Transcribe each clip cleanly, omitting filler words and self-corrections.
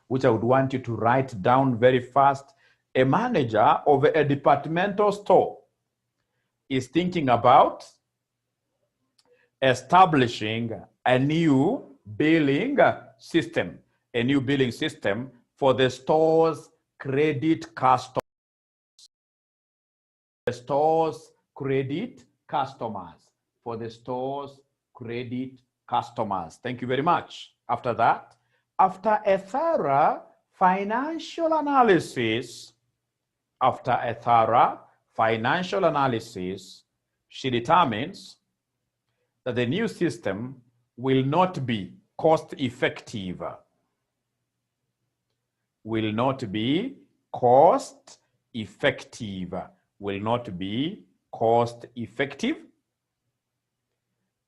which I would want you to write down very fast. A manager of a departmental store is thinking about establishing a new billing system for the store's credit customers. The store's credit customers. For the store's credit customers. Thank you very much. After that, after a thorough financial analysis, she determines that the new system will not be cost effective. Will not be cost effective. Will not be cost effective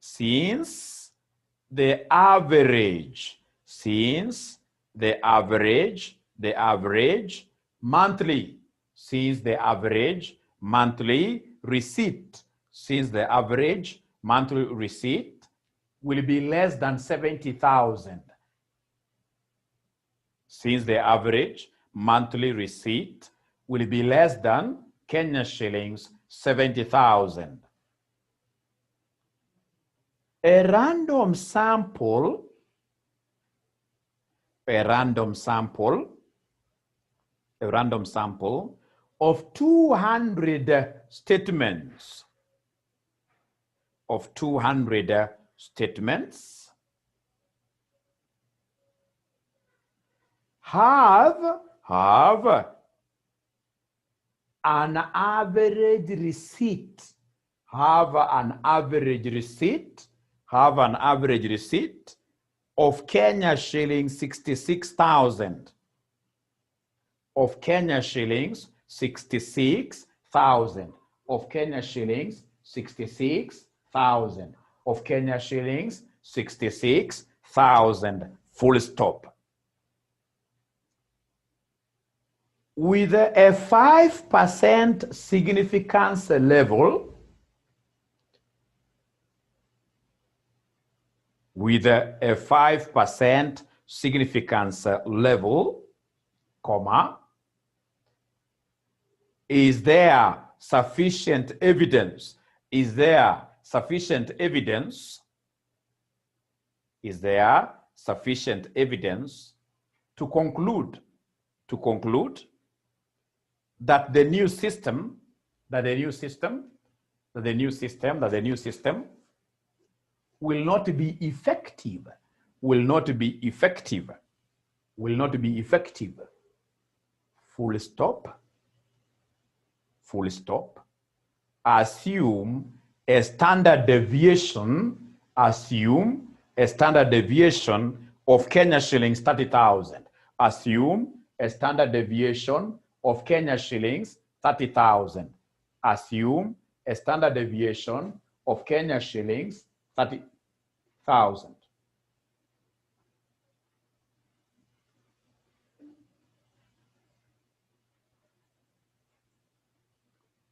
since the average monthly receipt will be less than 70,000. Since the average monthly receipt will be less than Kenya shillings 70,000. A random sample of 200 statements have an average receipt of Kenya shillings 66,000. Of Kenya shillings 66,000. Of Kenya shillings 66,000. Of Kenya shillings 66,000. Full stop. With a 5% significance level, comma, is there sufficient evidence to conclude that the new system will not be effective. Full stop. Assume a standard deviation of Kenya shillings 30,000. Assume a standard deviation of Kenya shillings 30,000. Assume a standard deviation of Kenya shillings 30,000.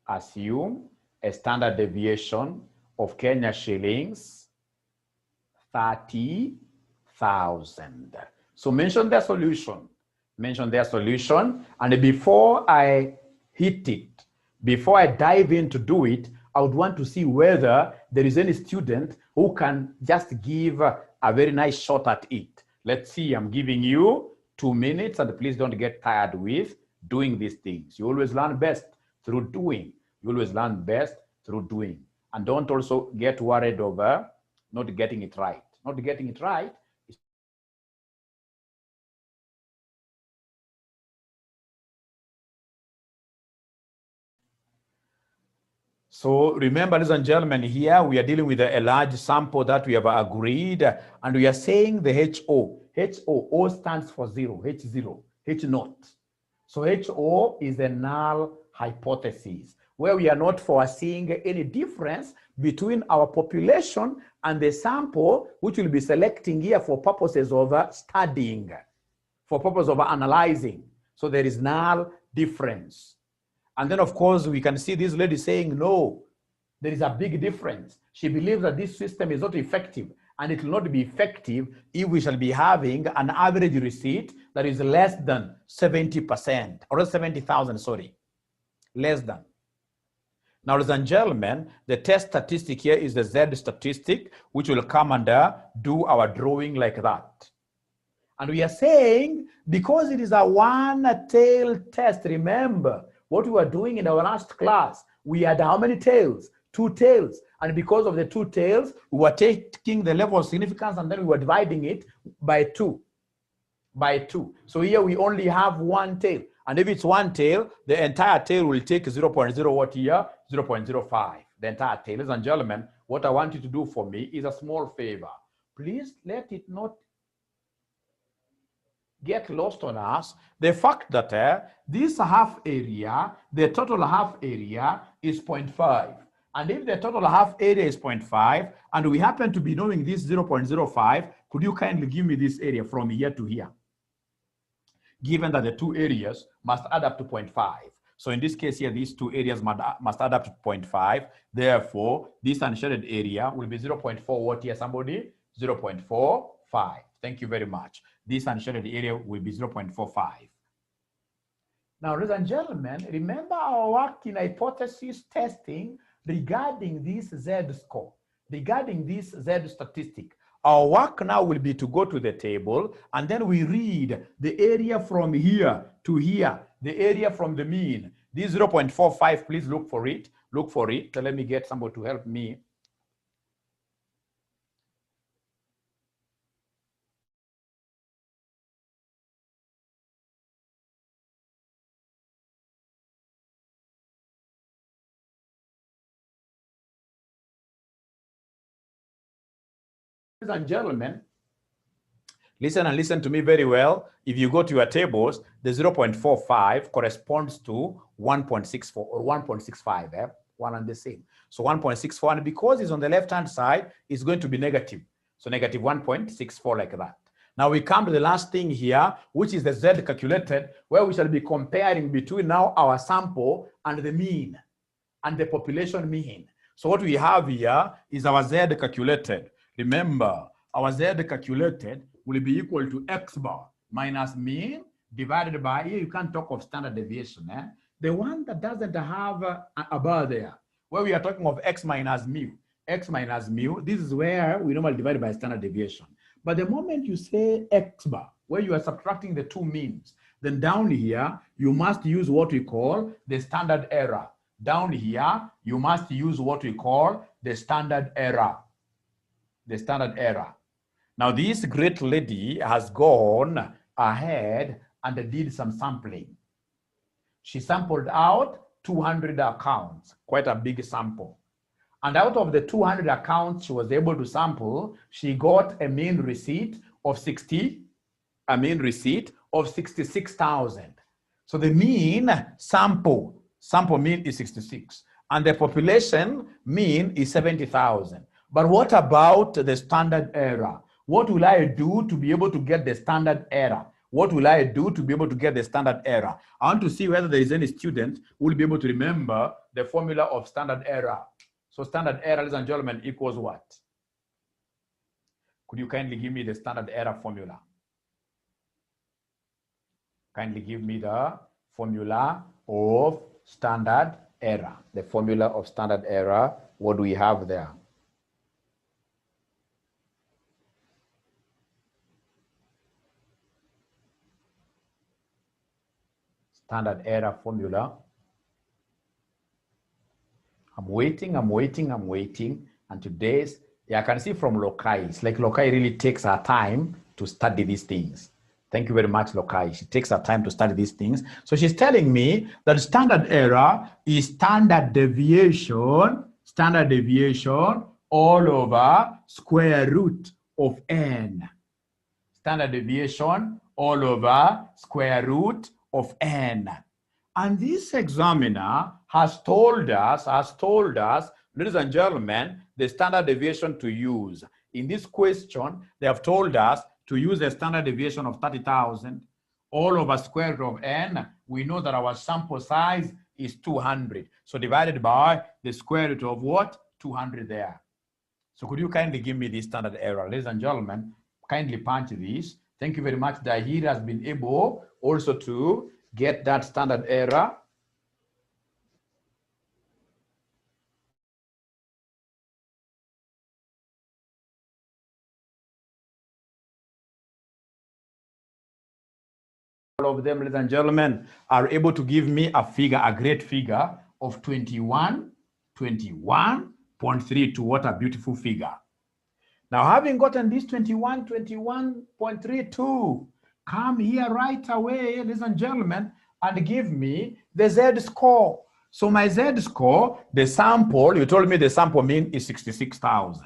Assume a standard deviation of Kenya shillings 30,000. So mention their solution. And before I dive in to do it, I would want to see whether there is any student who can just give a very nice shot at it. Let's see, I'm giving you 2 minutes, and please don't get tired with doing these things. You always learn best through doing. And don't also get worried over not getting it right. So remember, ladies and gentlemen, here we are dealing with a large sample that we have agreed, and we are saying the HO. O stands for 0, H0, H naught. So HO is a null hypothesis, where we are not foreseeing any difference between our population and the sample, which we'll be selecting here for purposes of studying, for purpose of analyzing. So there is null difference. And then, of course, we can see this lady saying, no, there is a big difference. She believes that this system is not effective. and it will not be effective if we shall be having an average receipt that is less than 70%, or 70,000, sorry, less than. Now, ladies and gentlemen, the test statistic here is the Z statistic, which will come and do our drawing like that. And we are saying, because it is a one-tail test, remember what we were doing in our last class. We had how many tails? 2 tails. And because of the 2 tails, we were taking the level of significance and then we were dividing it by 2. So here we only have 1 tail. And if it's 1 tail, the entire tail will take 0.0 what here? 0.05. The entire tail. Ladies and gentlemen, what I want you to do for me is a small favor. Please let it not get lost on us the fact that this half area, the total half area is 0.5. And if the total half area is 0.5, and we happen to be knowing this 0.05, could you kindly give me this area from here to here? Given that the 2 areas must add up to 0.5. So in this case here, these 2 areas must add up to 0.5. Therefore, this unshaded area will be 0.4 what here, somebody? 0.45. Thank you very much. This unshaded area will be 0.45. Now, ladies and gentlemen, remember our work in hypothesis testing regarding this Z score, regarding this Z statistic. Our work now will be to go to the table and then we read the area from here to here, the area from the mean. This 0.45, please look for it. Look for it. Let me get somebody to help me. Ladies and gentlemen, listen and listen to me very well. If you go to your tables, the 0.45 corresponds to 1.64 or 1.65, one and the same. So 1.64, and because it's on the left-hand side, it's going to be negative. So negative 1.64 like that. Now we come to the last thing here, which is the Z calculated, where we shall be comparing between now our sample and the mean, and the population mean. So what we have here is our Z calculated. Remember, our Z calculated will be equal to X bar minus mean divided by, here you can't talk of standard deviation, the one that doesn't have a bar there, where we are talking of X minus mu. X minus mu, this is where we normally divide by standard deviation. But the moment you say X bar, where you are subtracting the 2 means, then down here, you must use what we call the standard error. Down here, you must use what we call the standard error. The standard error. Now, this great lady has gone ahead and did some sampling. She sampled out 200 accounts, quite a big sample. And out of the 200 accounts she was able to sample, she got a mean receipt of 66,000. So the mean sample mean is 66, and the population mean is 70,000. But what about the standard error? What will I do to be able to get the standard error? What will I do to be able to get the standard error? I want to see whether there is any student who will be able to remember the formula of standard error. So standard error, ladies and gentlemen, equals what? Could you kindly give me the standard error formula? Kindly give me the formula of standard error. The formula of standard error, what do we have there? Standard error formula. I'm waiting. And today's, I can see from Lokai, it's like Lokai really takes her time to study these things. Thank you very much, Lokai. She takes her time to study these things. So she's telling me that standard error is standard deviation all over square root of n. Standard deviation all over square root of n. And this examiner has told us, ladies and gentlemen, the standard deviation to use. In this question, they have told us to use a standard deviation of 30,000 all over square root of n. We know that our sample size is 200. So divided by the square root of what? 200 there. So could you kindly give me this standard error? Ladies and gentlemen, kindly punch this. Thank you very much. Dahir has been able also to get that standard error. All of them, ladies and gentlemen, are able to give me a figure, a great figure of 21.32. What a beautiful figure. Now, having gotten this 21.32, come here right away, ladies and gentlemen, and give me the Z score. So my Z score, the sample, you told me the sample mean is 66,000,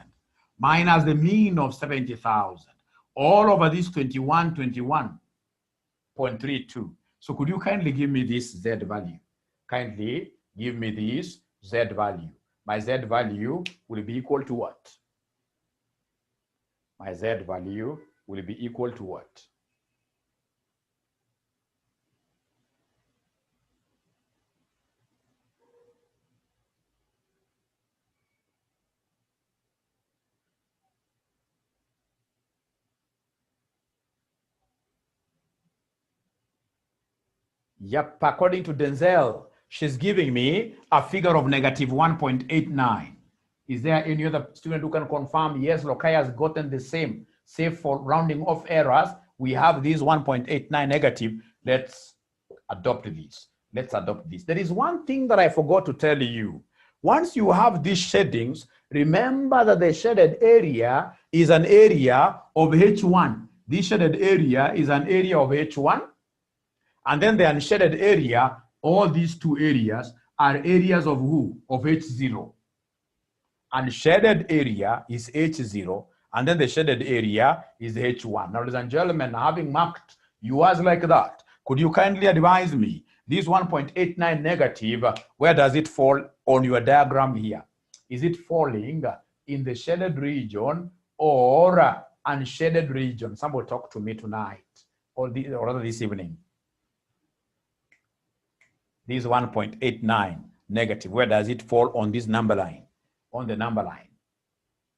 minus the mean of 70,000, all over this 21.32. So could you kindly give me this Z value? Kindly give me this Z value. My Z value will be equal to what? My Z value will be equal to what? Yep, according to Denzel, she's giving me a figure of negative 1.89. Is there any other student who can confirm? Yes, Lokai has gotten the same, save for rounding off errors. We have this 1.89 negative. Let's adopt this. Let's adopt this. There is one thing that I forgot to tell you. Once you have these shadings, remember that the shaded area is an area of H1. This shaded area is an area of H1. And then the unshaded area, all these two areas are areas of who? Of H0. Unshaded area is H0, and then the shaded area is H1. Now, ladies and gentlemen, having marked yours like that, could you kindly advise me, this 1.89 negative, where does it fall on your diagram here? Is it falling in the shaded region or unshaded region? Somebody talk to me tonight or rather this evening. This 1.89 negative, where does it fall on this number line? On the number line.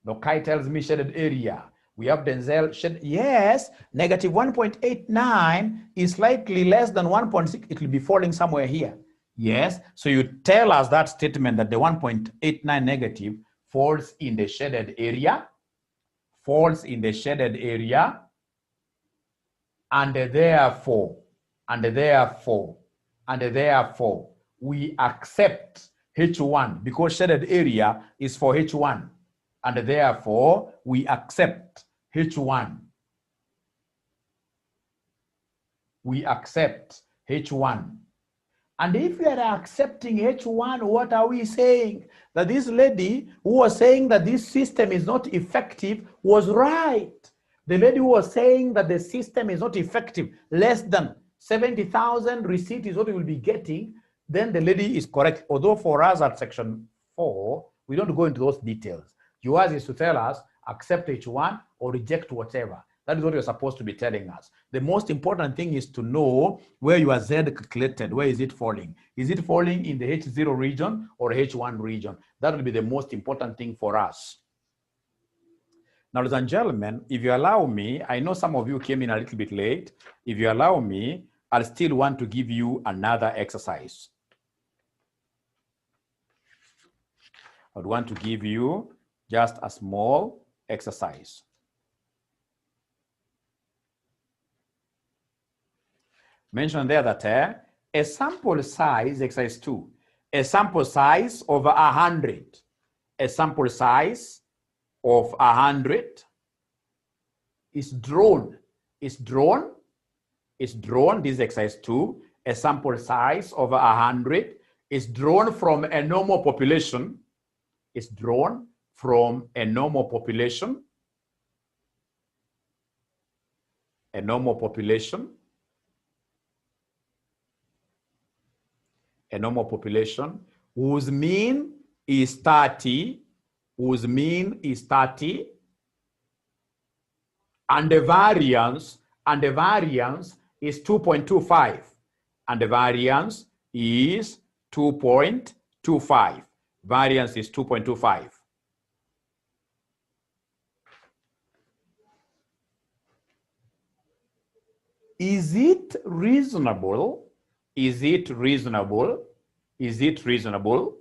Lokai tells me shaded area. We have Denzel shaded. Yes, negative 1.89 is slightly less than 1.6. It will be falling somewhere here. Yes, so you tell us that statement that the 1.89 negative falls in the shaded area, and therefore, we accept H1 because shaded area is for H1, and therefore we accept H1. We accept H1. And if we are accepting H1, what are we saying? That this lady who was saying that this system is not effective was right. The lady who was saying that the system is not effective, less than 70,000 receipt is what we will be getting, then the lady is correct. Although for us at section 4, we don't go into those details. Yours is to tell us, accept H1 or reject whatever. That is what you're supposed to be telling us. The most important thing is to know where your Z calculated. Where is it falling? Is it falling in the H0 region or H1 region? That will be the most important thing for us. Now, ladies and gentlemen, if you allow me, I know some of you came in a little bit late. If you allow me, I'll still want to give you another exercise. I would want to give you just a small exercise. Mention there that a sample size, exercise 2, a sample size of 100, a sample size of 100 is drawn, this is exercise 2, a sample size of 100 is drawn from a normal population, whose mean is 30, and the variance is 2.25, and the variance is 2.25. Variance is 2.25. is it reasonable? Is it reasonable? Is it reasonable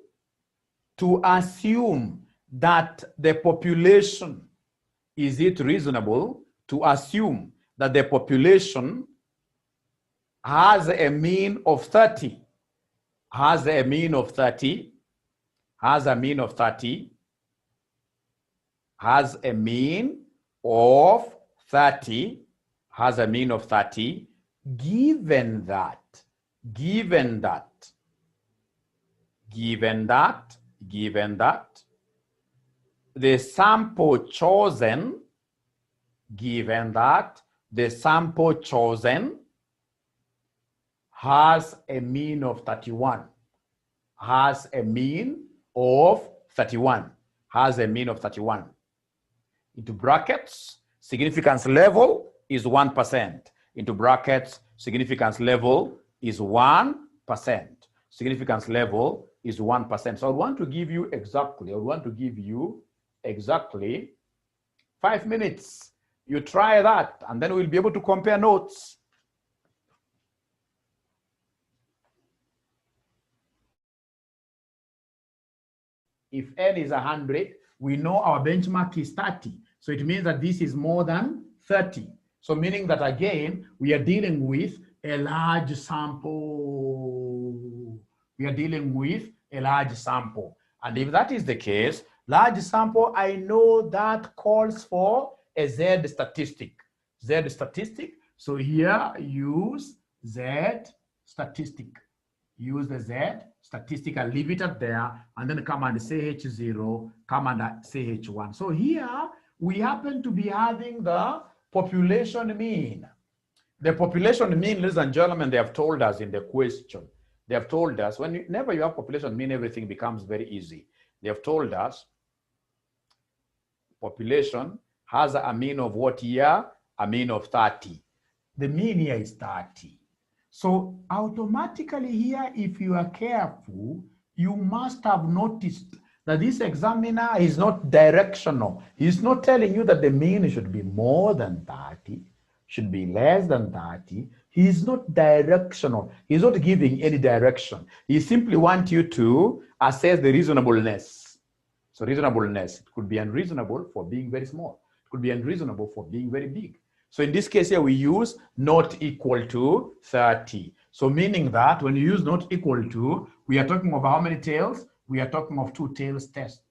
to assume that the population, is it reasonable to assume that the population has a mean of 30, has a mean of 30, has a mean of 30, has a mean of 30, has a mean of 30, given that, given that, given that, given that, the sample chosen, given that the sample chosen has a mean of 31, has a mean of 31, has a mean of 31. Into brackets, significance level is 1%. Into brackets, significance level is 1%. Significance level is 1%. So I want to give you exactly, I want to give you exactly 5 minutes. You try that, and then we'll be able to compare notes. If n is 100, we know our benchmark is 30. So it means that this is more than 30. So meaning that, again, we are dealing with a large sample. We are dealing with a large sample. And if that is the case, large sample, I know that calls for a Z statistic. Z statistic. So here, use Z statistic. Use the Z statistic and leave it at there, and then come and say H0, come and say H1. So here we happen to be having the population mean. The population mean, ladies and gentlemen, they have told us in the question, they have told us whenever you have population mean, everything becomes very easy. They have told us population has a mean of what here? A mean of 30. The mean here is 30. So automatically here, if you are careful, you must have noticed that this examiner is not directional. He's not telling you that the mean should be more than 30, should be less than 30. He's not directional. He's not giving any direction. He simply wants you to assess the reasonableness. So reasonableness, it could be unreasonable for being very small. It could be unreasonable for being very big. So in this case here, we use not equal to 30. So meaning that when you use not equal to, we are talking about how many tails? We are talking of two tails test.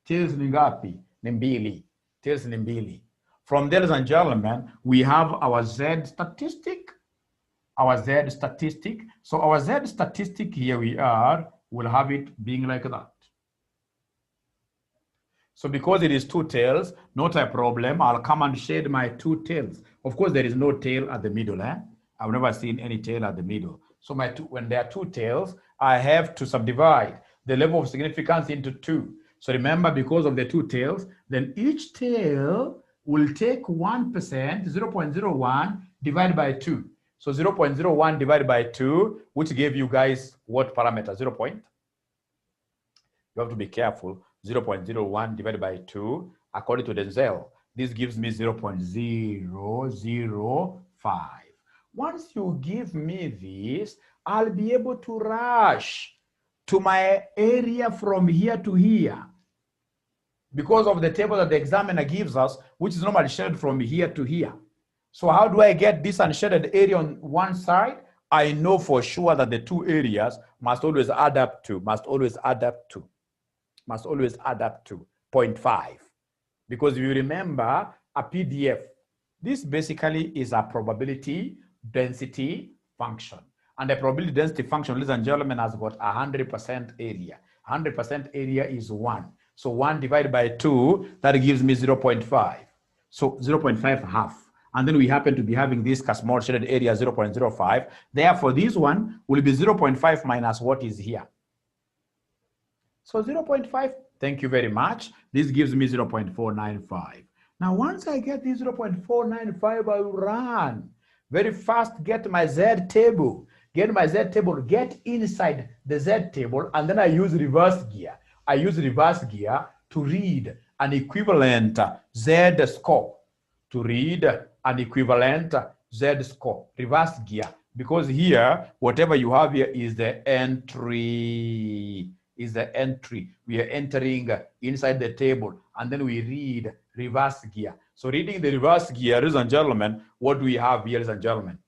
Tails ni ngapi? Ni mbili. Tails ni mbili. From there, ladies and gentlemen, we have our Z statistic. Our Z statistic. So our Z statistic here we are, we'll have it being like that. So because it is two tails, not a problem. I'll come and shade my two tails. Of course, there is no tail at the middle. I've never seen any tail at the middle. So when there are two tails, I have to subdivide the level of significance into two. So remember, because of the two tails, then each tail will take 1%, 0.01 divided by 2. So 0.01 divided by 2, which gave you guys what parameter? 0. You have to be careful. 0.01 divided by 2, according to Denzel, this gives me 0.005. Once you give me this, I'll be able to rush to my area from here to here because of the table that the examiner gives us, which is normally shaded from here to here. So how do I get this unshaded area on one side? I know for sure that the two areas must always add up to 0.5. Because if you remember a PDF, this basically is a probability density function. And the probability density function, ladies and gentlemen, has got 100% area. 100% area is 1. So 1 divided by 2, that gives me 0.5. So 0.5 half. And then we happen to be having this small shaded area 0.05. Therefore, this one will be 0.5 minus what is here. So 0.5, thank you very much. This gives me 0.495. Now, once I get this 0.495, I will run very fast, get my Z table, get inside the Z table, and then I use reverse gear. I use reverse gear to read an equivalent Z score, Z score, reverse gear. Because here, whatever you have here is the entry. We are entering inside the table, and then we read reverse gear. So reading the reverse gear, ladies and gentlemen, what do we have here, ladies and gentlemen?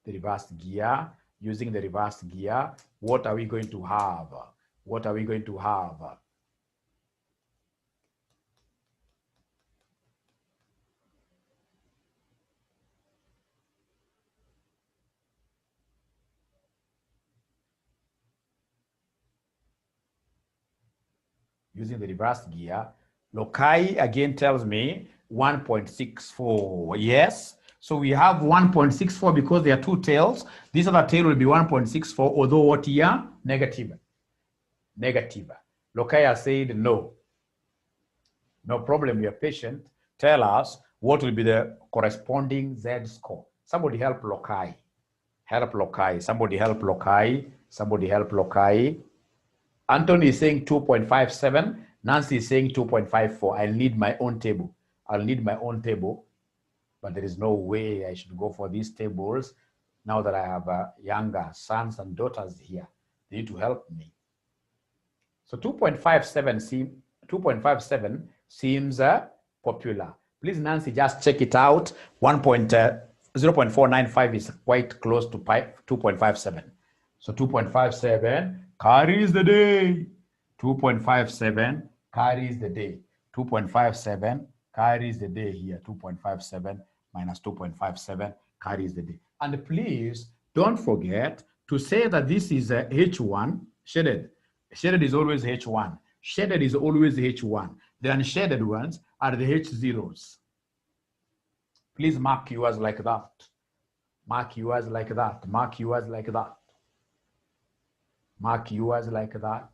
The reverse gear. Using the reverse gear, what are we going to have? What are we going to have? Using the reverse gear, loci again tells me 1.64. Yes. So we have 1.64 because there are two tails. This other tail will be 1.64, although what here? Negative. Negative. Loci has said no. No problem, we are patient. Tell us what will be the corresponding Z score. Somebody help loci. Help loci. Somebody help loci. Somebody help loci. Anthony is saying 2.57. Nancy is saying 2.54. I'll need my own table. I'll need my own table, but there is no way I should go for these tables now that I have younger sons and daughters here. They need to help me. So 2.57 seems popular. Please, Nancy, just check it out. 0.495 is quite close to 2.57. So 2.57 carries the day. 2.57 carries the day. 2.57 carries the day here. 2.57 minus 2.57 carries the day. And please don't forget to say that this is a H1 shaded. Shaded is always H1. Shaded is always H1. The unshaded ones are the H0s. Please mark yours like that. Mark yours like that. Mark yours like that. Mark yours like that.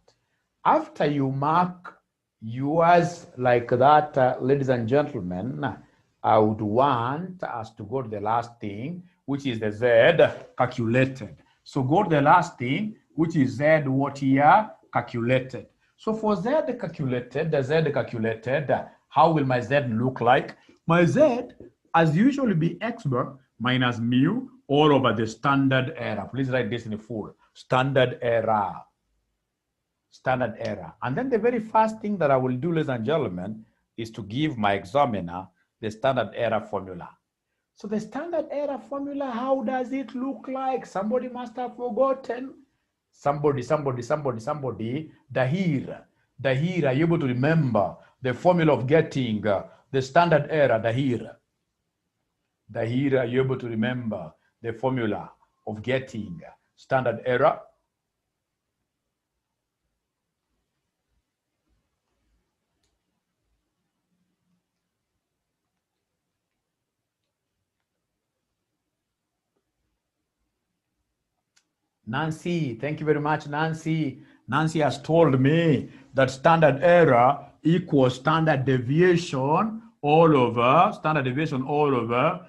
After you mark yours like that, ladies and gentlemen, I would want us to go to the last thing, which is the Z calculated. So go to the last thing, which is Z what here? Calculated. So for Z calculated, the Z calculated, how will my Z look like? My Z, as usually, be X bar minus mu all over the standard error. Please write this in full. Standard error. Standard error. And then the very first thing that I will do, ladies and gentlemen, is to give my examiner the standard error formula. So the standard error formula, how does it look like? Somebody must have forgotten. Somebody. Dahir, are you able to remember the formula of getting the standard error? Dahir, are you able to remember the formula of getting standard error? Nancy, thank you very much, Nancy. Nancy has told me that standard error equals standard deviation all over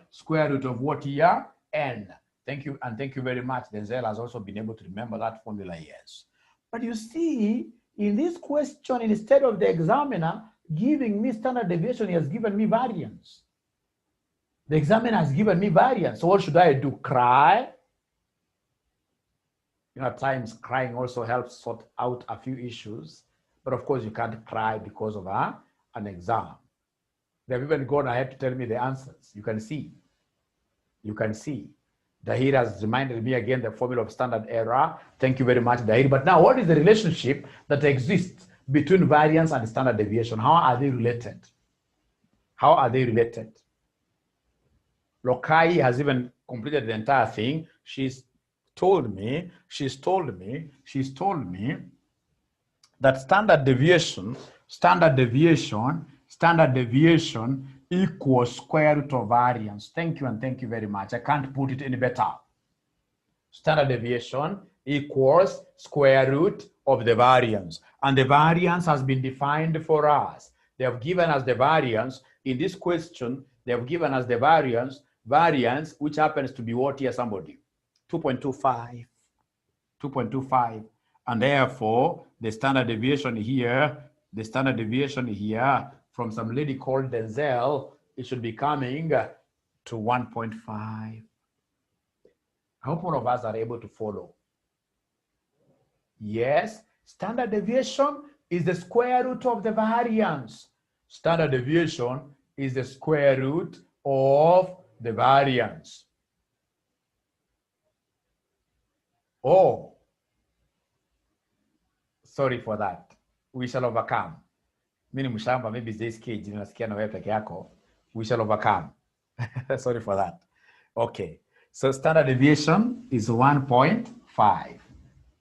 square root of what here? N. Thank you, and thank you very much. Denzel has also been able to remember that formula, yes. But you see, in this question, instead of the examiner giving me standard deviation, he has given me variance. The examiner has given me variance. So what should I do? Cry? You know, at times crying also helps sort out a few issues, but of course you can't cry because of an exam. They've even gone ahead to tell me the answers. You can see. Dahir has reminded me again the formula of standard error. Thank you very much, Dahir. But now, what is the relationship that exists between variance and standard deviation? How are they related? Lokai has even completed the entire thing. She's told me that standard deviation equals square root of variance. Thank you, and thank you very much. I can't put it any better. Standard deviation equals square root of the variance. And the variance has been defined for us. They have given us the variance. In this question, they have given us the variance, which happens to be what here, somebody? 2.25. And therefore, the standard deviation here from some lady called Denzel it should be coming to 1.5. I hope all of us are able to follow. Yes, standard deviation is the square root of the variance. Standard deviation is the square root of the variance. Oh, sorry for that. We shall overcome. Mimi mshamba, maybe this kid nasikia na wewe peke yako. We shall overcome. Sorry for that. Okay. So standard deviation is 1.5.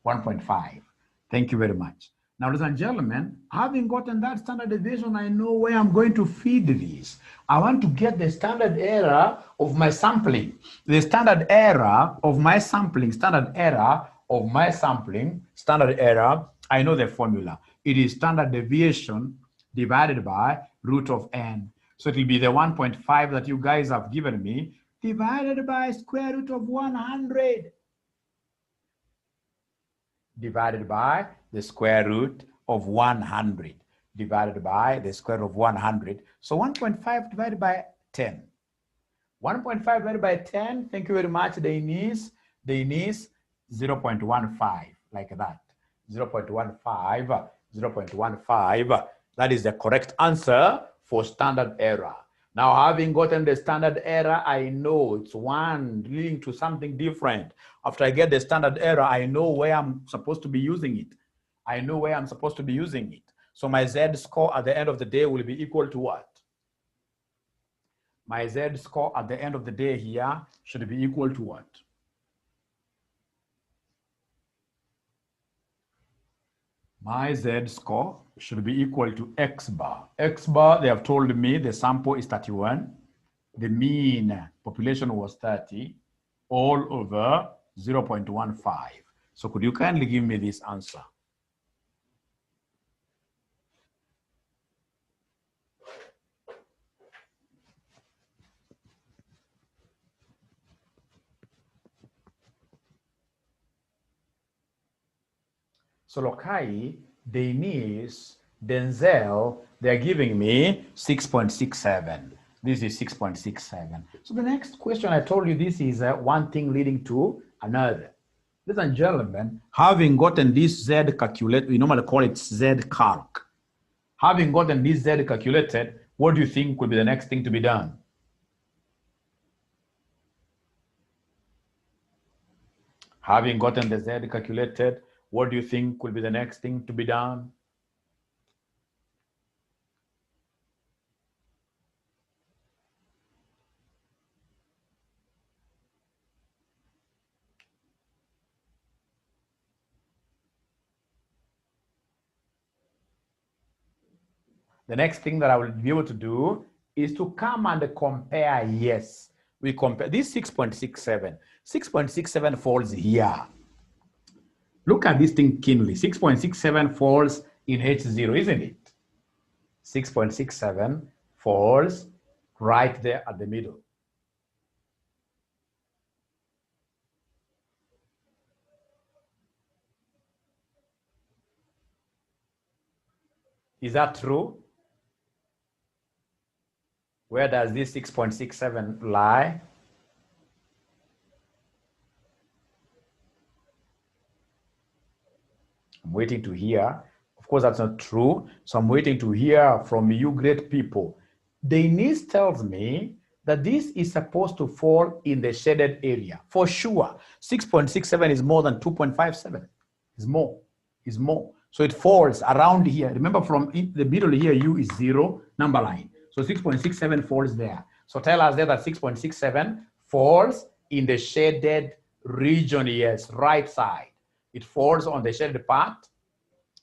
1.5. Thank you very much. Now, ladies and gentlemen, having gotten that standard deviation, I know where I'm going to feed this. I want to get the standard error of my sampling. The standard error of my sampling, standard error, I know the formula. It is standard deviation divided by root of n. So it will be the 1.5 that you guys have given me divided by square root of 100. Divided by the square root of 100. Divided by the square root of 100. So 1.5 divided by 10. 1.5 divided by 10, thank you very much, Denise. Denise, 0.15, like that. 0.15, 0.15. That is the correct answer for standard error. Now, having gotten the standard error, I know it's 1 leading to something different. After I get the standard error, I know where I'm supposed to be using it. I know where I'm supposed to be using it. So my z-score at the end of the day will be equal to what? My z-score at the end of the day here should be equal to what? My z-score should be equal to x bar. X bar, they have told me the sample is 31. The mean population was 30, all over 0.15. So could you kindly give me this answer? So Lokai, Denise, Denzel, they're giving me 6.67. This is 6.67. So the next question, I told you this is one thing leading to another. Ladies and gentlemen, having gotten this Z calculated, we normally call it Z calc. Having gotten this Z calculated, what do you think will be the next thing to be done? Having gotten the Z calculated, what do you think will be the next thing to be done? The next thing that I will be able to do is to come and compare. Yes, we compare this 6.67. 6.67 falls here. Look at this thing keenly. 6.67 falls in H0, isn't it? 6.67 falls right there at the middle. Is that true? Where does this 6.67 lie? I'm waiting to hear. Of course, that's not true. So I'm waiting to hear from you great people. Denise tells me that this is supposed to fall in the shaded area. For sure, 6.67 is more than 2.57. It's more. It's more. So it falls around here. Remember, from the middle here, U is 0, number line. So 6.67 falls there. So tell us there that 6.67 falls in the shaded region, yes, right side. It falls on the shaded part.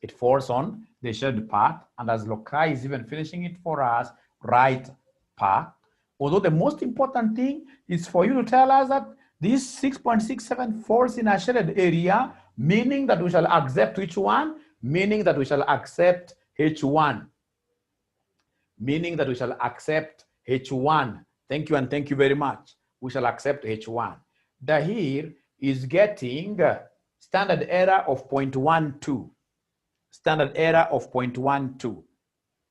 It falls on the shaded part. And as Lokai is even finishing it for us, right part. Although the most important thing is for you to tell us that this 6.67 falls in a shaded area, meaning that we shall accept which one? Meaning that we shall accept H1. Meaning that we shall accept H1. Thank you and thank you very much. We shall accept H1. Dahir is getting standard error of 0.12. Standard error of 0.12.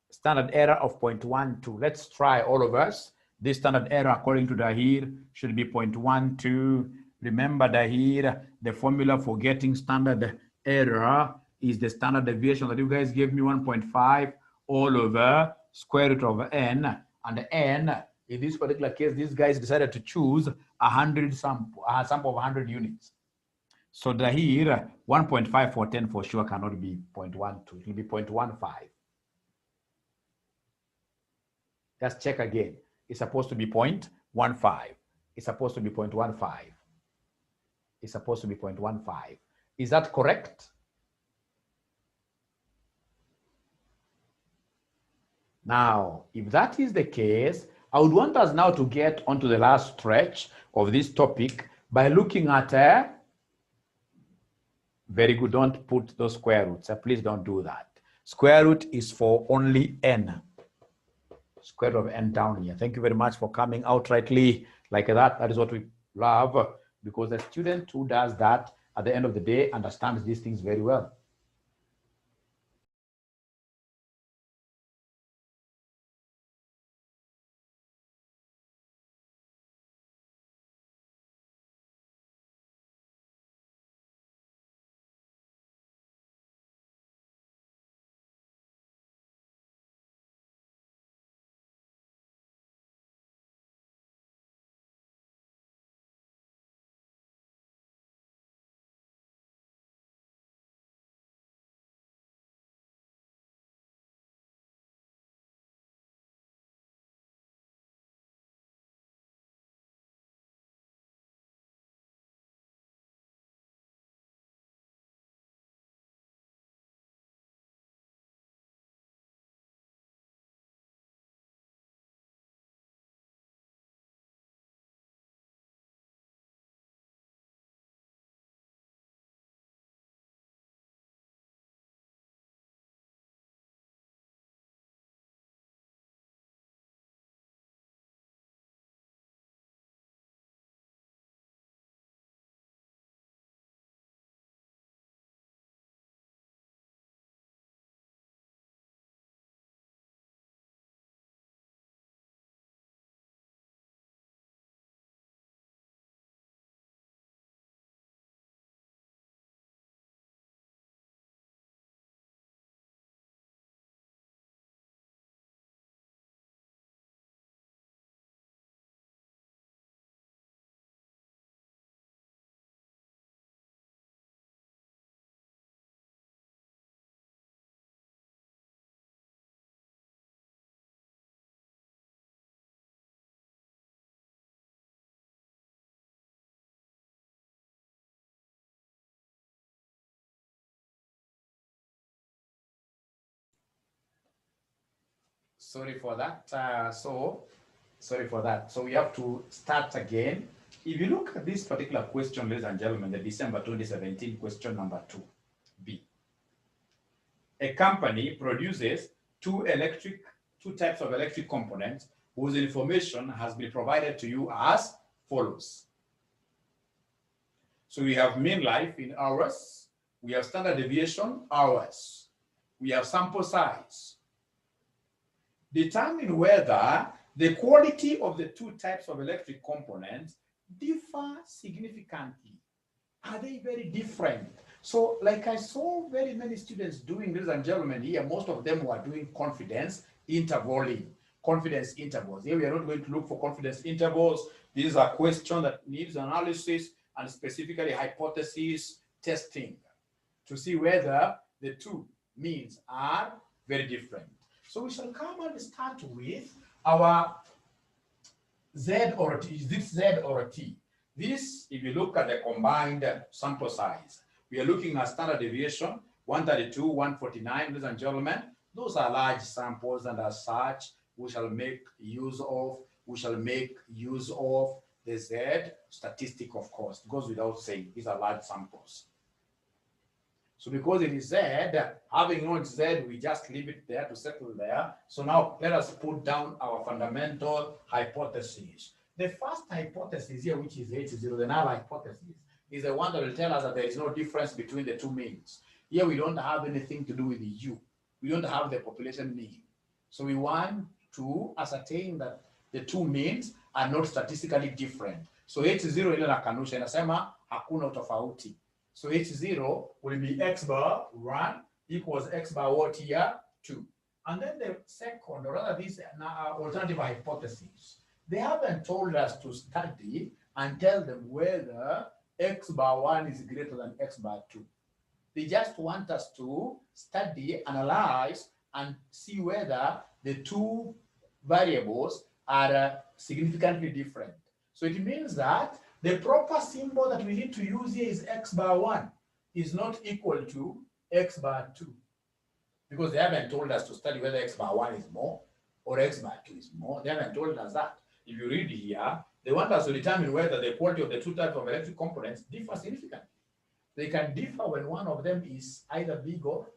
Standard error of 0.12. Let's try all of us. This standard error, according to Dahir, should be 0.12. Remember, Dahir, the formula for getting standard error is the standard deviation that you guys gave me, 1.5 all over square root of n. And n, in this particular case, these guys decided to choose a sample of 100 units. So Dahir, 1.5 for 10 for sure cannot be 0.12. It will be 0.15. Just check again. It's supposed to be 0.15. It's supposed to be 0.15. It's supposed to be 0.15. Is that correct? Now, if that is the case, I would want us now to get onto the last stretch of this topic by looking at very good. Don't put those square roots. Please don't do that. Square root is for only n. Square root of n down here. Thank you very much for coming outrightly like that. That is what we love, because the student who does that at the end of the day understands these things very well. Sorry for that. Sorry for that. So we have to start again. If you look at this particular question, ladies and gentlemen, the December 2017 question number 2B. A company produces two types of electric components whose information has been provided to you as follows. So we have mean life in hours, we have standard deviation, hours, we have sample size. Determine whether the quality of the two types of electric components differ significantly. Are they very different? So like I saw very many students doing, ladies and gentlemen, here, most of them were doing confidence intervaling, confidence intervals. Here we are not going to look for confidence intervals. This is a question that needs analysis and specifically hypothesis testing to see whether the two means are very different. So we shall come and start with our Z or T. Is this Z or T? This, if you look at the combined sample size, we are looking at standard deviation, 132, 149, ladies and gentlemen. Those are large samples, and as such, we shall make use of the Z statistic, of course. It goes without saying, these are large samples. So because it is Z, having known Z, we just leave it there to settle there. So now let us put down our fundamental hypotheses. The first hypothesis here, which is H0, the null hypothesis, is the one that will tell us that there is no difference between the two means. Here we don't have anything to do with the U. We don't have the population mean. So we want to ascertain that the two means are not statistically different. So H0 ile na kanusha inasema hakuna utofauti. So H0 will be x bar 1 equals x bar what here 2. And then the second, or rather this alternative hypothesis, they haven't told us to study and tell them whether x bar 1 is greater than x bar 2. They just want us to study, analyze, and see whether the two variables are significantly different. So it means that the proper symbol that we need to use here is x bar 1 is not equal to x bar 2. Because they haven't told us to study whether x bar 1 is more or x bar 2 is more. They haven't told us that. If you read here, they want us to determine whether the quality of the two types of electric components differ significantly. They can differ when one of them is either big or,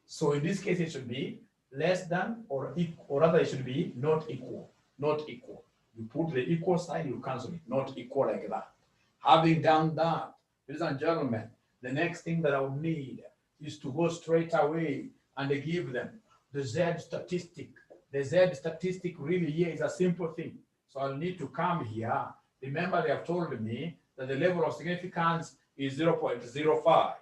so in this case it should be less than or equal, or rather it should be not equal, not equal. You put the equal sign, you cancel it, not equal like that. Having done that, ladies and gentlemen, the next thing that I would need is to go straight away and give them the Z statistic. The Z statistic really here is a simple thing. So I'll need to come here. Remember, they have told me that the level of significance is 0.05.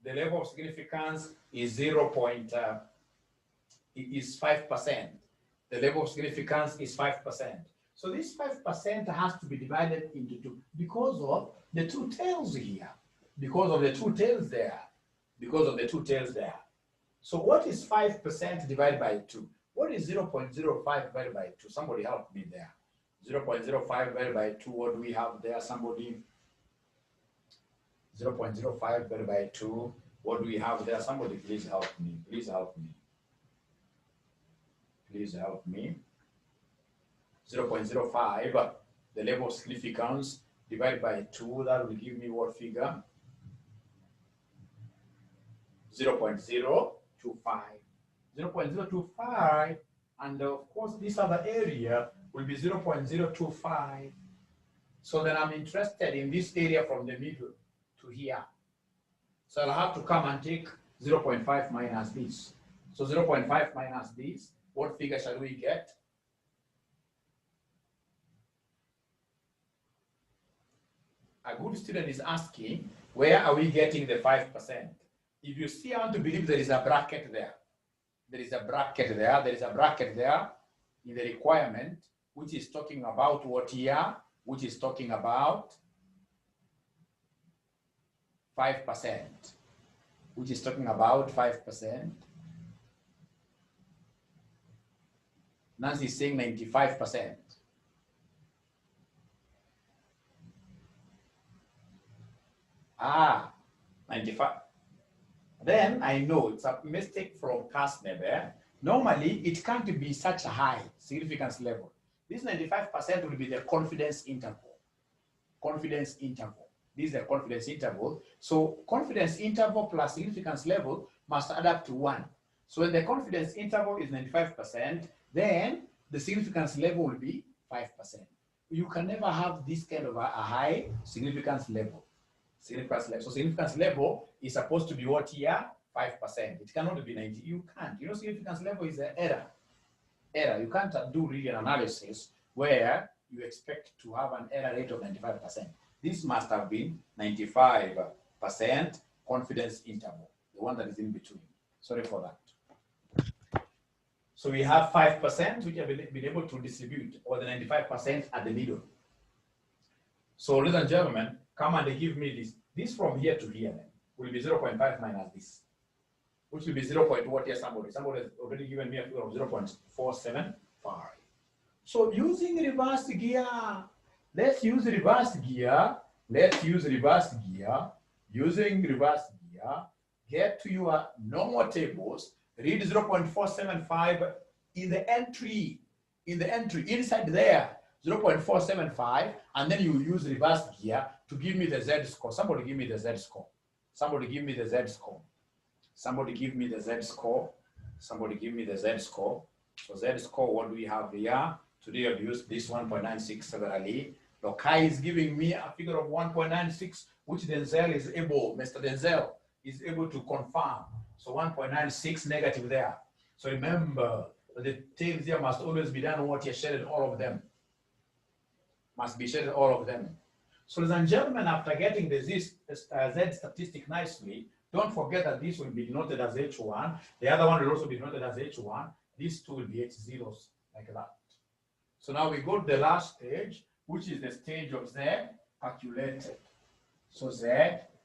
The level of significance is 5%. The level of significance is 5%. So this 5% has to be divided into two because of the two tails here, because of the two tails there, because of the two tails there. So what is 5% divided by 2? What is 0.05 divided by 2? Somebody help me there. 0.05 divided by 2, what do we have there? Somebody. 0.05 divided by 2, what do we have there? Somebody please help me. Please help me. Please help me. 0.05, the level of significance divided by 2, that will give me what figure? 0.025. 0.025, and of course this other area will be 0.025. So then I'm interested in this area from the middle to here. So I'll have to come and take 0.5 minus this. So 0.5 minus this, what figure shall we get? A good student is asking, where are we getting the 5%? If you see, I want to believe there is a bracket there. There is a bracket there. There is a bracket there in the requirement, which is talking about what here? Which is talking about 5%. Which is talking about 5%. Nancy is saying 95%. Ah, 95. Then I know it's a mistake from Kastner. Normally, it can't be such a high significance level. This 95% will be the confidence interval. Confidence interval. This is the confidence interval. So confidence interval plus significance level must add up to 1. So when the confidence interval is 95%, then the significance level will be 5%. You can never have this kind of a high significance level. Significance level. So significance level is supposed to be what here? 5%. It cannot be 90. You can't. You know, significance level is an error. Error. You can't do really an analysis where you expect to have an error rate of 95%. This must have been 95% confidence interval, the one that is in between. Sorry for that. So we have 5%, which have been able to distribute, or the 95% at the middle. So ladies and gentlemen, come and give me this. This from here to here then will be 0.5 minus this, which will be 0. What here? Somebody has already given me a figure of 0.475. So using reverse gear, let's use reverse gear. Let's use reverse gear. Using reverse gear, get to your normal tables. Read 0.475 in the entry. In the entry inside there. 0.475, and then you use reverse gear to give me the Z score. Somebody give me the Z score. Somebody give me the Z score. Somebody give me the Z score. Somebody give me the Z score. So Z score, what do we have here? Today I've used this 1.96 severally. Lokai is giving me a figure of 1.96, which Denzel is able, Mr. Denzel is able to confirm. So 1.96 negative there. So remember, the tails here must always be done what you shaded all of them. Must be shaded all of them. So ladies and gentlemen, after getting the Z statistic nicely, don't forget that this will be denoted as H1. The other one will also be denoted as H1. These two will be H0s, like that. So now we go to the last stage, which is the stage of Z calculated. So Z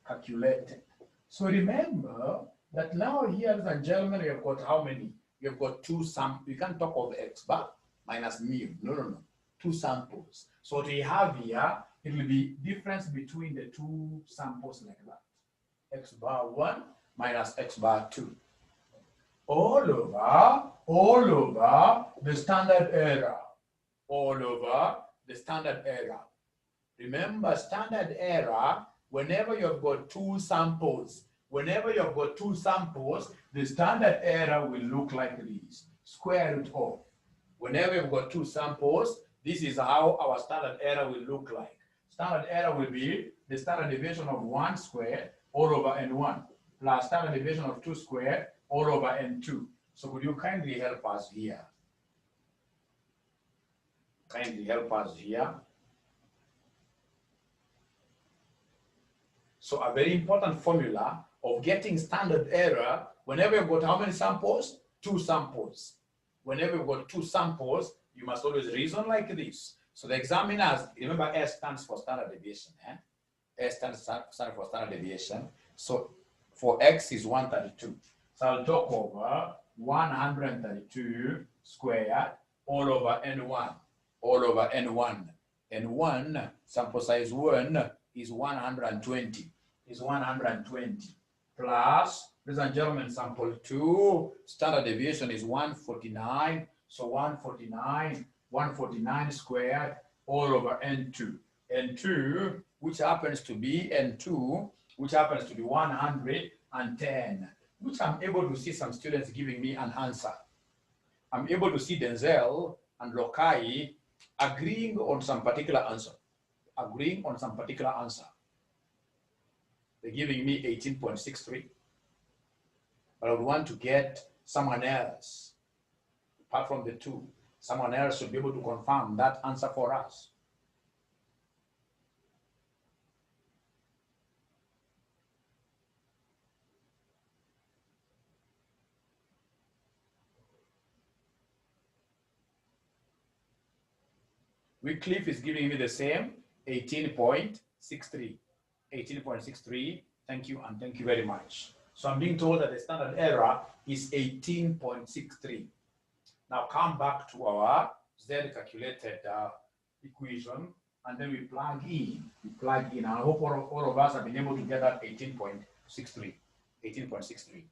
calculated. So remember that now here, ladies and gentlemen, we have got how many? We have got two samples. We can't talk of X bar minus mu. No. Two samples. So what we have here, it will be difference between the two samples like that. X bar 1 minus X bar 2. All over the standard error. All over the standard error. Remember, standard error, whenever you've got two samples, the standard error will look like this. Square root of. Whenever you've got two samples, this is how our standard error will look like. Standard error will be the standard deviation of 1 squared all over n1 plus standard deviation of 2 squared all over n2. So could you kindly help us here? So a very important formula of getting standard error, whenever you've got how many samples? Two samples. Whenever you've got two samples, you must always reason like this. So the examiners, remember S stands for standard deviation. S stands for standard deviation. So for X is 132. So I'll talk over 132 squared all over N1. All over N1. N1, sample size 1 is 120. Plus, ladies and gentlemen, sample 2, standard deviation is 149. So 149 squared all over N2. N2, which happens to be 110, which I'm able to see some students giving me an answer. I'm able to see Denzel and Lokai agreeing on some particular answer. They're giving me 18.63. But I would want to get someone else, apart from the two. Someone else should be able to confirm that answer for us. Wycliffe is giving me the same, 18.63. 18.63, thank you, and thank you very much. So I'm being told that the standard error is 18.63. Now come back to our Z calculated equation, and then we plug in. I hope all of us have been able to get that 18.63. 18.63.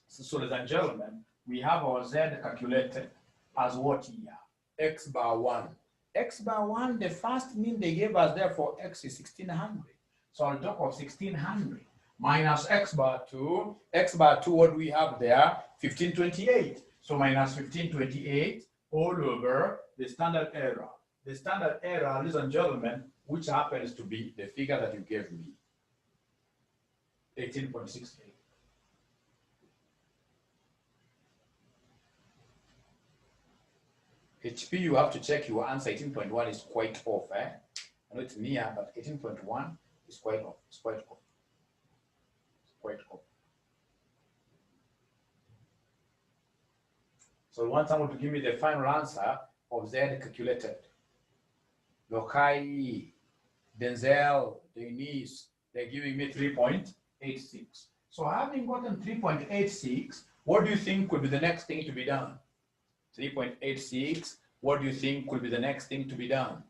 So ladies and gentlemen, we have our Z calculated as what here? X bar 1. X bar 1, the first mean they gave us there for X is 1600. So on top of 1600 minus X bar 2. X bar 2, what do we have there? 1528. So minus 1528 all over the standard error. The standard error, ladies and gentlemen, which happens to be the figure that you gave me, 18.68. HP, you have to check your answer. 18.1 is quite off. I know it's near, but 18.1 is quite off. It's quite off. So I want someone to give me the final answer of Z calculated. Lokai, Denzel, Denise, they're giving me 3.86. So having gotten 3.86, what do you think could be the next thing to be done? 3.86, what do you think could be the next thing to be done?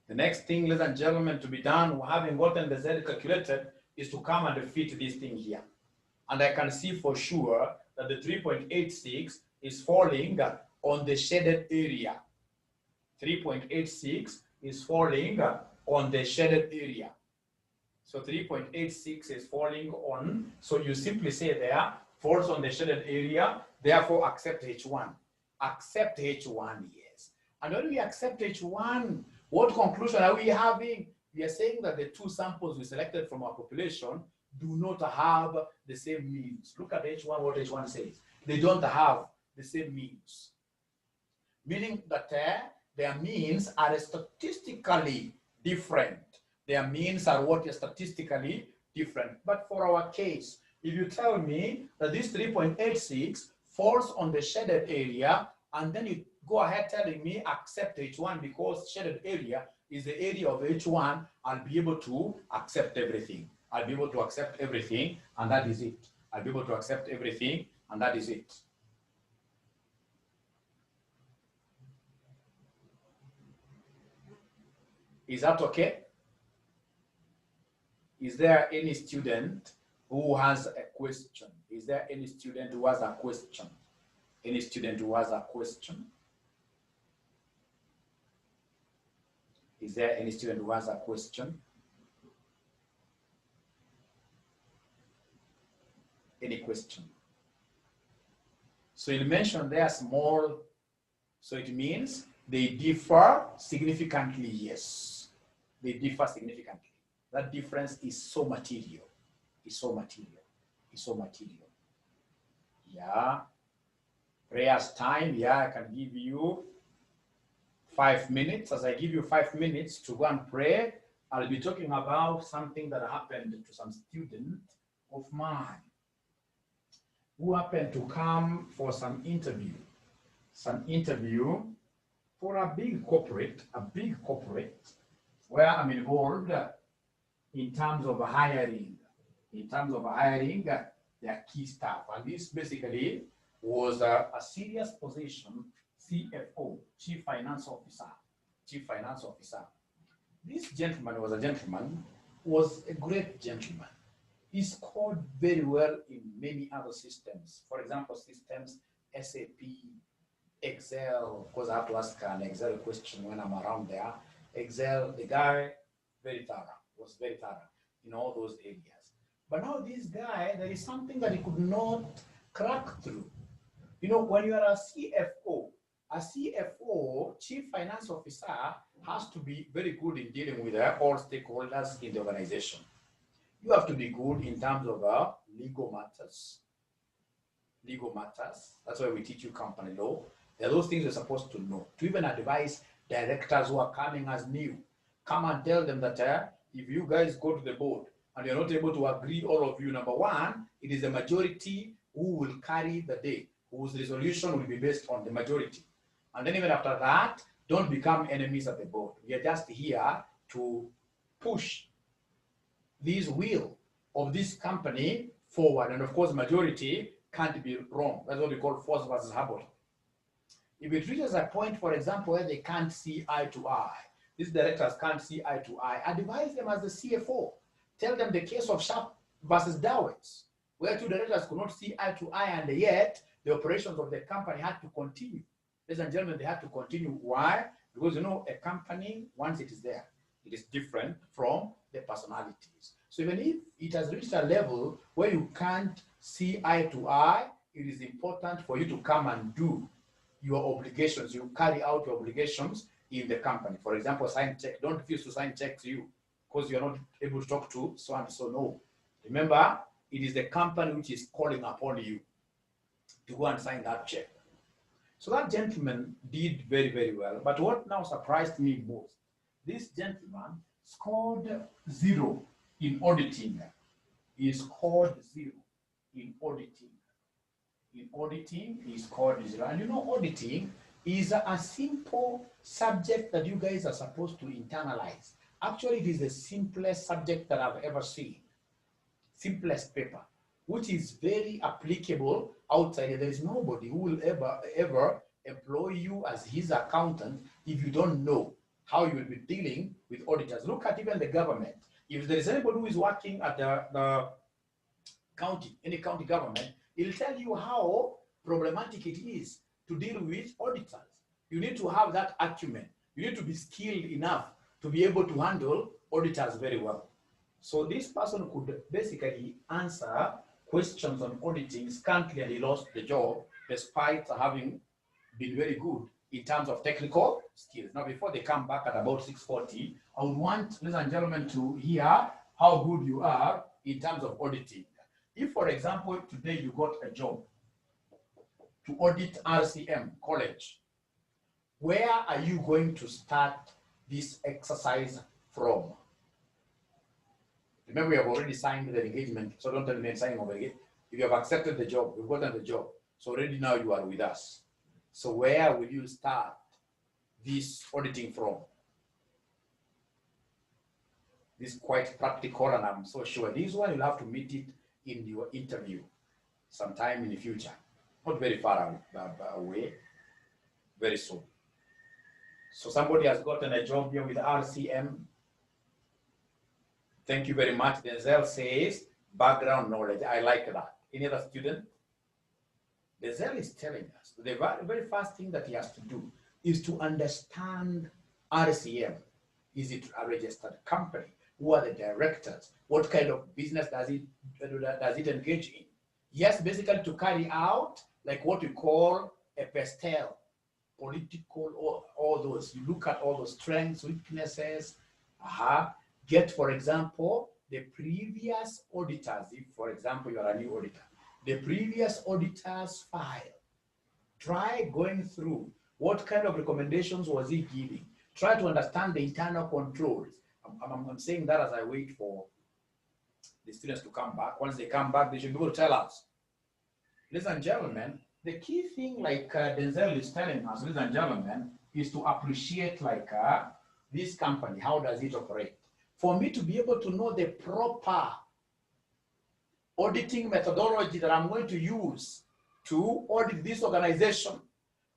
The next thing, ladies and gentlemen, to be done, having gotten the Z calculated, is to come and fit this thing here. And I can see for sure that the 3.86 is falling on the shaded area. 3.86 is falling on the shaded area. So 3.86 is falling on, so you simply say there, falls on the shaded area, therefore accept H1. Accept H1, yes. And when we accept H1, what conclusion are we having? We are saying that the two samples we selected from our population do not have the same means. Look at H1, what H1 says. They don't have the same means. Meaning that their means are statistically different. Their means are what is statistically different. But for our case, if you tell me that this 3.86 falls on the shaded area, and then you go ahead telling me accept H1 because shaded area is the area of H1, I'll be able to accept everything. I'll be able to accept everything, and that is it. I'll be able to accept everything, and that is it. Is that okay? Is there any student who has a question? Is there any student who has a question? Any student who has a question? Is there any student who has a question? Any question? So you mentioned they are small, so it means they differ significantly, yes. They differ significantly. That difference is so material. It's so material. It's so material. Yeah. Prayers time. Yeah, I can give you 5 minutes. As I give you 5 minutes to go and pray, I'll be talking about something that happened to some student of mine who happened to come for some interview for a big corporate where I'm involved in terms of hiring their key staff. And this basically was a serious position, CFO, Chief Finance Officer. This gentleman was a great gentleman. He scored very well in many other systems. For example, systems, SAP, Excel, because I have to ask an Excel question when I'm around there. Excel, the guy, was very thorough in all those areas. But now this guy, there is something that he could not crack through. You know, when you are a CFO, Chief Finance Officer, has to be very good in dealing with all stakeholders in the organization. You have to be good in terms of legal matters. That's why we teach you company law. There are those things you're supposed to know. To even advise directors who are coming as new, come and tell them that if you guys go to the board and you're not able to agree, all of you, number one, it is the majority who will carry the day, whose resolution will be based on the majority. And then even after that, don't become enemies at the board. We are just here to push this wheel of this company forward. And of course, majority can't be wrong. That's what we call force versus habit. If it reaches a point, for example, where they can't see eye to eye, these directors can't see eye to eye, advise them as the CFO. Tell them the case of Sharp versus Dowitz, where two directors could not see eye to eye, and yet the operations of the company had to continue. Ladies and gentlemen, they had to continue. Why? Because, you know, a company, once it is there, it is different from the personalities. So even if it has reached a level where you can't see eye to eye, it is important for you to come and do your obligations. You carry out your obligations in the company. For example, sign check. Don't refuse to sign check to you because you're not able to talk to so and so. No. Remember, it is the company which is calling upon you to go and sign that check. So that gentleman did very, very well. But what now surprised me most, this gentleman scored 0 in auditing. He scored 0 in auditing. In auditing, he scored 0. And you know, auditing is a simple subject that you guys are supposed to internalize. Actually, it is the simplest subject that I've ever seen. Simplest paper, which is very applicable outside. There is nobody who will ever employ you as his accountant if you don't know how you will be dealing with auditors. Look at even the government. If there is anybody who is working at the county, any county government, It'll tell you how problematic it is to deal with auditors. You need to have that acumen. You need to be skilled enough to be able to handle auditors very well. So this person could basically answer questions on auditing scantily, and he lost the job despite having been very good in terms of technical skills. Now, before they come back at about 6:40, I would want, ladies and gentlemen, to hear how good you are in terms of auditing. If, for example, today you got a job to audit RCM College, where are you going to start this exercise from? Remember, we have already signed the engagement, so don't tell me I'm signing over again. If you have accepted the job, you've gotten the job, so already now you are with us. So where will you start this auditing from? This is quite practical, and I'm so sure this one you'll have to meet it in your interview sometime in the future. Not very far away, very soon. So somebody has gotten a job here with RCM. Thank you very much. Denzel says background knowledge. I like that. Any other student? Denzel is telling us the very first thing that he has to do is to understand RCM. Is it a registered company? Who are the directors? What kind of business does it engage in? Yes, basically to carry out like what we call a pastel, political, or all those. You look at all those strengths, weaknesses. Get, for example, the previous auditors. If, for example, you are a new auditor, the previous auditor's file. Try going through what kind of recommendations was he giving. Try to understand the internal controls. I'm saying that as I wait for the students to come back. Once they come back, they should be able to tell us. Ladies and gentlemen, the key thing, like Denzel is telling us, ladies and gentlemen, is to appreciate like this company. How does it operate? For me to be able to know the proper auditing methodology that I'm going to use to audit this organization,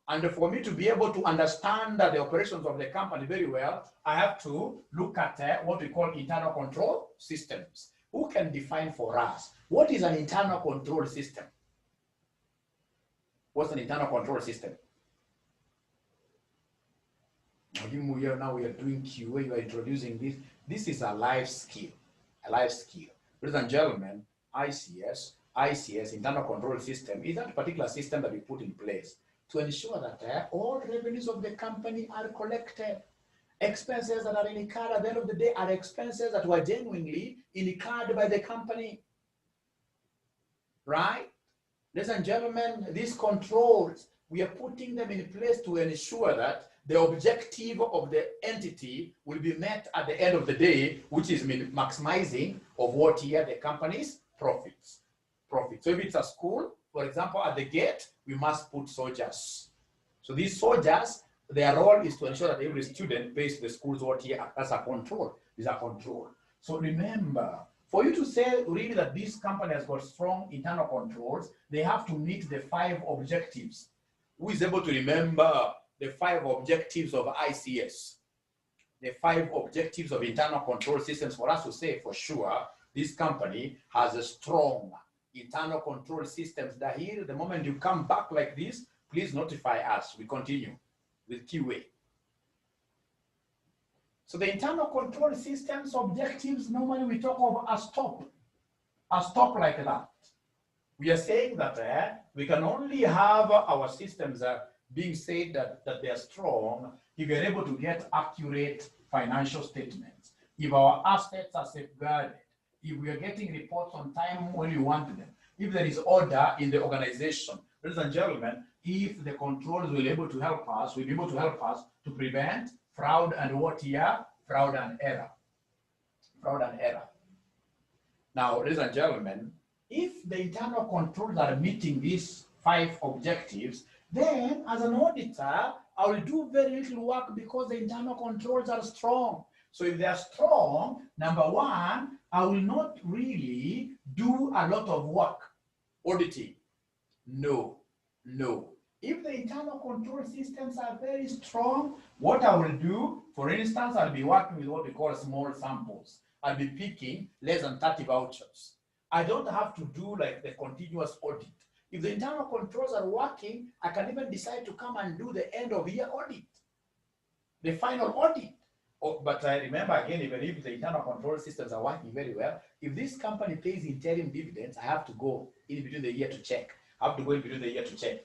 and for me to be able to understand the operations of the company very well, I have to look at what we call internal control systems. Who can define for us what is an internal control system? What's an internal control system? Now we are doing QA, you are introducing this. This is a life skill, Ladies and gentlemen, ICS, internal control system, is that particular system that we put in place to ensure that all revenues of the company are collected. Expenses that are incurred at the end of the day are expenses that were genuinely incurred by the company, right? Ladies and gentlemen, these controls, we are putting them in place to ensure that the objective of the entity will be met at the end of the day, which is maximizing of what here the company's profits. So if it's a school, for example, at the gate, we must put soldiers. So these soldiers, their role is to ensure that every student pays the school's what here as a control. Is a control. So remember, for you to say really that this company has got strong internal controls, they have to meet the 5 objectives. Who is able to remember the 5 objectives of ICS? The 5 objectives of internal control systems for us to say for sure this company has a strong internal control systems that here, the moment you come back like this, please notify us. We continue with QA. So the internal control systems objectives, normally we talk of a stop like that. We are saying that we can only have our systems being said that they are strong if you're able to get accurate financial statements, if our assets are safeguarded, if we are getting reports on time when you want them, if there is order in the organization. Ladies and gentlemen, if the controls will be able to help us, to prevent fraud and what here? Fraud and error. Now, ladies and gentlemen, if the internal controls are meeting these 5 objectives, then as an auditor, I will do very little work because the internal controls are strong. So if they are strong, number 1, I will not really do a lot of work auditing. No. If the internal control systems are very strong, what I will do, for instance, I'll be working with what we call small samples. I'll be picking less than 30 vouchers. I don't have to do like the continuous audit. If the internal controls are working, I can even decide to come and do the end of year audit, the final audit. Oh, but I remember again, even if the internal control systems are working very well, if this company pays interim dividends, I have to go in between the year to check. I have to go in between the year to check.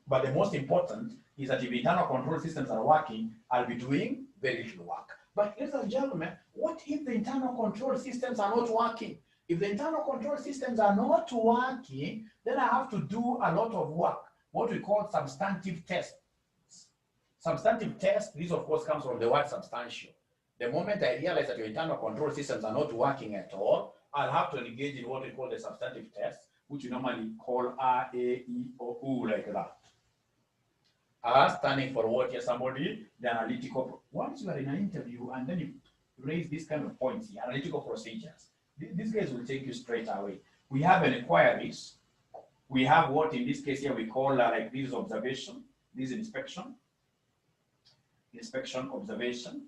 But the most important is that if the internal control systems are working, I'll be doing very little work. But ladies and gentlemen, what if the internal control systems are not working? If the internal control systems are not working, then I have to do a lot of work, what we call substantive tests. Substantive test, this of course comes from the word substantial. The moment I realize that your internal control systems are not working at all, I'll have to engage in what we call the substantive test, which we normally call R, A, E, or U, like that. R standing for what? You're somebody, the analytical. Once you are in an interview and then you raise this kind of points, the analytical procedures, these guys will take you straight away. We have an enquiries. We have what in this case here we call like this is observation, this is inspection. Inspection, observation,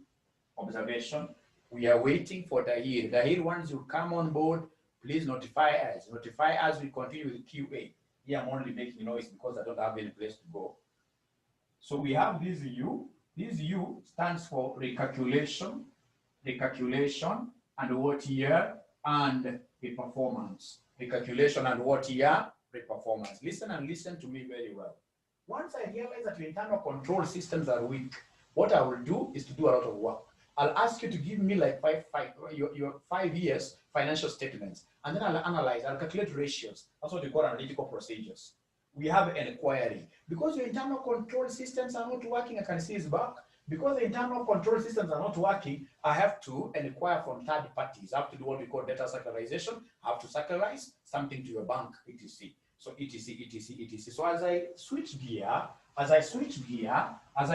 observation. We are waiting for Dahir. Dahir, once you come on board, please notify us. Notify us, we continue with QA. Here I'm only making noise because I don't have any place to go. So we have this U. This U stands for recalculation, and what year, and the performance. Recalculation and what year, the performance. Listen and listen to me very well. Once I realize that your internal control systems are weak, what I will do is to do a lot of work. I'll ask you to give me like your 5 years financial statements, and then I'll analyze, I'll calculate ratios. That's what we call analytical procedures. We have an inquiry. Because your internal control systems are not working, I can see his back. Because the internal control systems are not working, I have to inquire from third parties. I have to do what we call data circularization. I have to circularize something to your bank, etc. So etc, etc, etc. So as I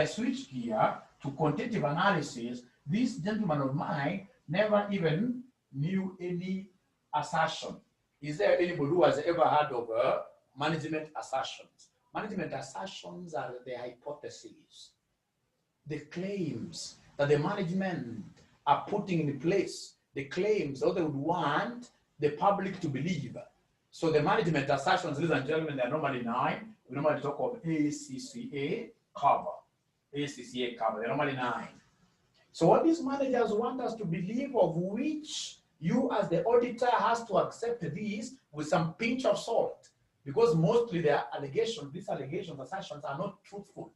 switch gear to quantitative analysis, this gentleman of mine never even knew any assertion. Is there anybody who has ever heard of management assertions? Management assertions are the hypotheses, the claims that the management are putting in place, the claims that they would want the public to believe. So the management assertions, ladies and gentlemen, they are normally 9. We normally talk of ACCA cover. ACCA cover, they're normally 9. So what these managers want us to believe, of which you as the auditor has to accept these with some pinch of salt, because mostly their allegations, these allegations, assertions are not truthful.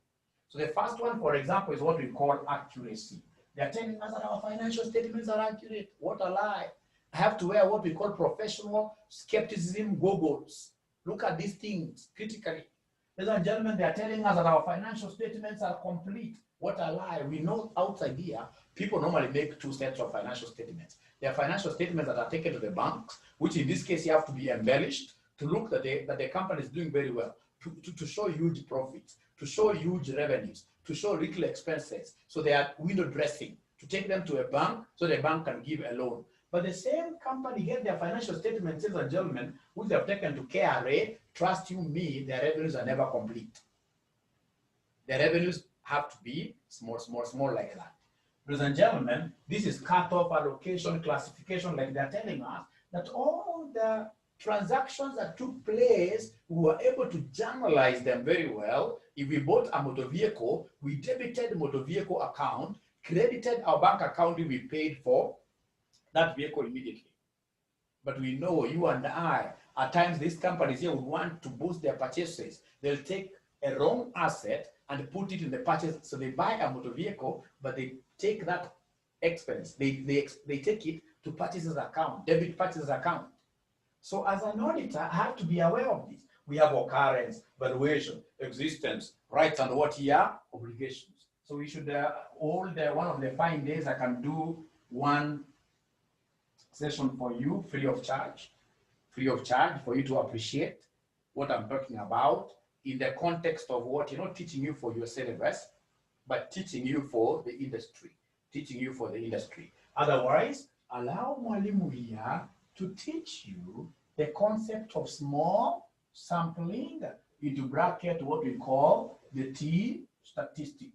So the first one, for example, is what we call accuracy. They are telling us that our financial statements are accurate. What a lie. I have to wear what we call professional skepticism goggles. Look at these things critically. Ladies and gentlemen, they are telling us that our financial statements are complete. What a lie. We know outside here, people normally make 2 sets of financial statements. There are financial statements that are taken to the banks, which in this case, you have to be embellished to look that the company is doing very well, to show huge profits, to show huge revenues, to show little expenses. So they are window dressing, to take them to a bank so the bank can give a loan. But the same company get their financial statements, ladies and gentlemen, which they have taken to KRA, trust you me, their revenues are never complete. Their revenues have to be small like that. Ladies and gentlemen, this is cut-off, allocation, classification, like they're telling us that all the transactions that took place, we were able to journalize them very well. If we bought a motor vehicle, we debited the motor vehicle account, credited our bank account if we paid for that vehicle immediately. But we know, you and I, at times these companies here would want to boost their purchases. They'll take a wrong asset and put it in the purchase. So they buy a motor vehicle, but they take that expense. They take it to purchases account, debit purchases account. So as an auditor, I have to be aware of this. We have occurrence, valuation, existence, rights, and what here? Obligations. So we should, one of the fine days, I can do one session for you, free of charge for you to appreciate what I'm talking about in the context of what, teaching you for your syllabus, but teaching you for the industry, Otherwise, allow Mwalimu here to teach you the concept of small sampling, into bracket what we call the T statistic,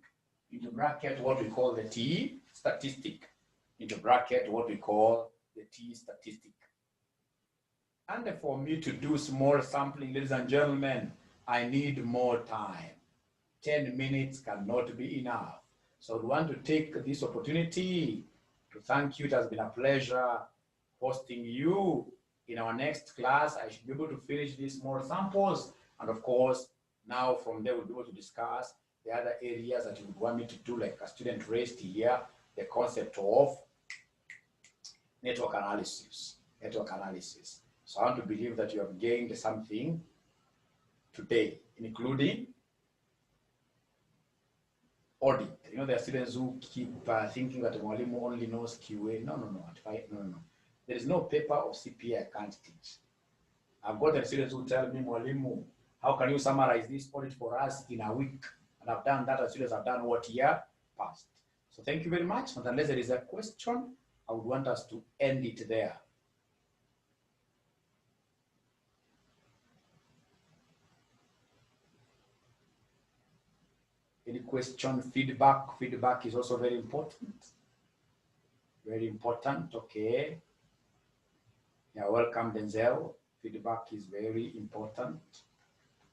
into bracket what we call the T statistic, into bracket what we call the T statistic. And for me to do small sampling, ladies and gentlemen, I need more time. 10 minutes cannot be enough. So I want to take this opportunity to thank you. It has been a pleasure hosting you. In our next class, I should be able to finish these small samples. And of course, now from there, we'll be able to discuss the other areas that you would want me to do, like a student raised here, the concept of network analysis. So I want to believe that you have gained something today, including audit. You know, there are students who keep thinking that Mwalimu only knows QA. No. There is no paper of CPA I can't teach. I've got students who tell me, Mwalimu, how can you summarize this audit for us in a week? And I've done that, and students have done what year past. So thank you very much. And unless there is a question, I would want us to end it there. Any question, feedback? Feedback is also very important. Very important, okay. Yeah, welcome, Denzel. Feedback is very important.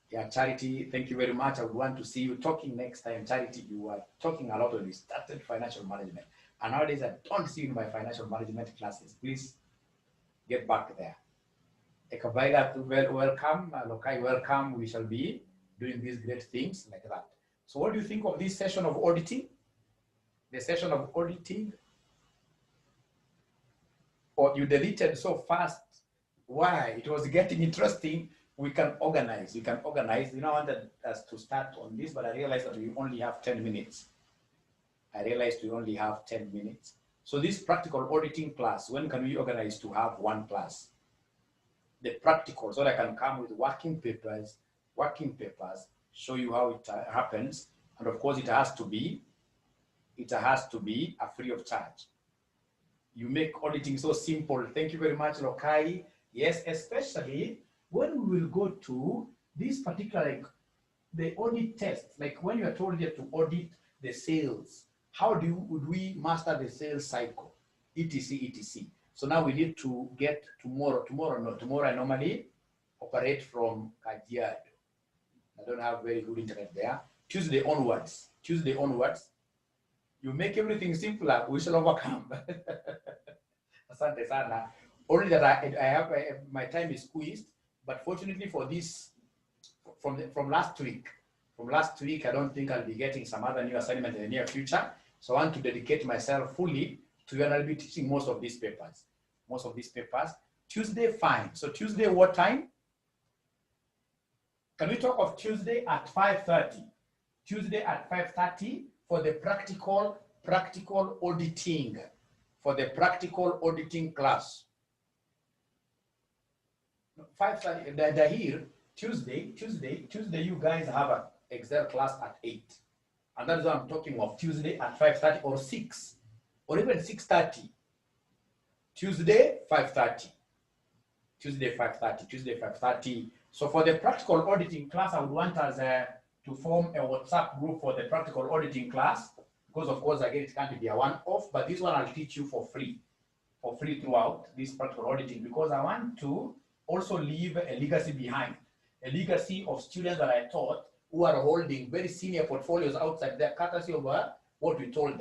Yeah, Charity, thank you very much. I would want to see you talking next time. Charity, you were talking a lot when you started financial management. And nowadays, I don't see you in my financial management classes. Please get back there. Ekabaila, welcome. Lokai, welcome. We shall be doing these great things like that. So what do you think of this session of auditing? The session of auditing? Or you deleted so fast? Why? It was getting interesting. We can organize. You know, I wanted us to start on this, but I realized that we only have 10 minutes. So this practical auditing class, when can we organize to have one class? The practical, so that I can come with working papers, show you how it happens. And of course, it has to be a free of charge. You make auditing so simple. Thank you very much, Lokai. Yes, especially when we will go to this particular, like the audit test, like when you are told here to audit the sales, would we master the sales cycle, etc. So now we need to get tomorrow I normally operate from Kajiado. I don't have very good internet there. Tuesday onwards, you make everything simpler, we shall overcome. Asante sana. Only that I have my time is squeezed, but fortunately for this, from last week, I don't think I'll be getting some other new assignment in the near future. So I want to dedicate myself fully to you, and I'll be teaching most of these papers. Tuesday, fine. So Tuesday, what time? Can we talk of Tuesday at 5:30? Tuesday at 5:30 for the practical auditing, for the practical auditing class. 5:30, they're here. Tuesday, you guys have an Excel class at 8. And that's what I'm talking of, Tuesday at 5:30 or 6, or even 6:30. Tuesday, 5:30. Tuesday, 5:30. So for the practical auditing class, I would want us to form a WhatsApp group for the practical auditing class, because of course, again, it can't be a one-off, but this one I'll teach you for free throughout this practical auditing, because I want to also leave a legacy behind, a legacy of students that I taught who are holding very senior portfolios outside their courtesy of what we told them.